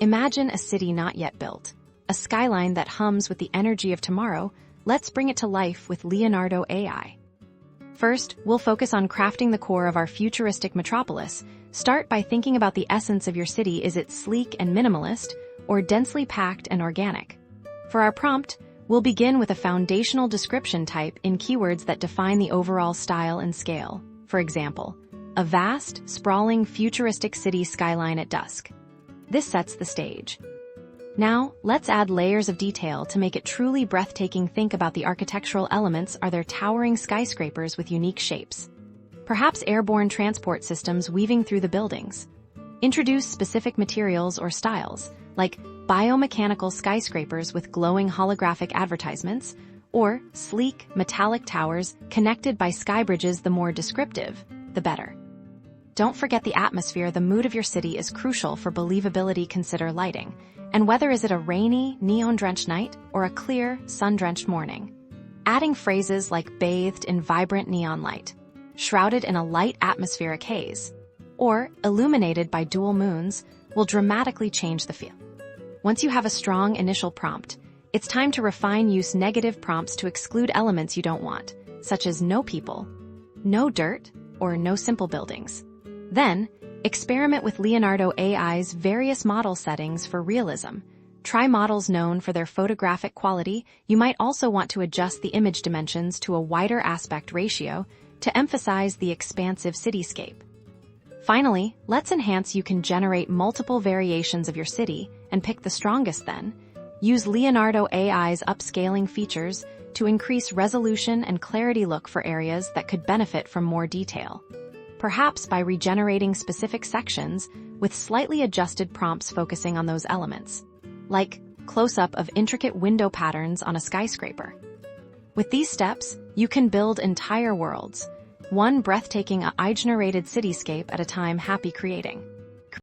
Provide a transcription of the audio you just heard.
Imagine a city not yet built, a skyline that hums with the energy of tomorrow. Let's bring it to life with Leonardo AI. First, we'll focus on crafting the core of our futuristic metropolis. Start by thinking about the essence of your city. Is it sleek and minimalist, or densely packed and organic? For our prompt, we'll begin with a foundational description type in keywords that define the overall style and scale. For example, a vast, sprawling, futuristic city skyline at dusk. This sets the stage. Now, let's add layers of detail to make it truly breathtaking. Think about the architectural elements. Are there towering skyscrapers with unique shapes? Perhaps airborne transport systems weaving through the buildings? Introduce specific materials or styles, like biomechanical skyscrapers with glowing holographic advertisements, or sleek, metallic towers connected by sky bridges. The more descriptive, the better. Don't forget the atmosphere. The mood of your city is crucial for believability. Consider lighting and weather. Is it a rainy, neon-drenched night or a clear, sun-drenched morning? Adding phrases like bathed in vibrant neon light, shrouded in a light atmospheric haze, or illuminated by dual moons will dramatically change the feel. Once you have a strong initial prompt, it's time to refine. Use negative prompts to exclude elements you don't want, such as no people, no dirt, or no simple buildings. Then, experiment with Leonardo AI's various model settings for realism. Try models known for their photographic quality. You might also want to adjust the image dimensions to a wider aspect ratio to emphasize the expansive cityscape. Finally, let's enhance. You can generate multiple variations of your city and pick the strongest. Then, use Leonardo AI's upscaling features to increase resolution and clarity. Look for areas that could benefit from more detail, perhaps by regenerating specific sections with slightly adjusted prompts focusing on those elements, like close-up of intricate window patterns on a skyscraper. With these steps, you can build entire worlds, one breathtaking AI-generated cityscape at a time. Happy creating.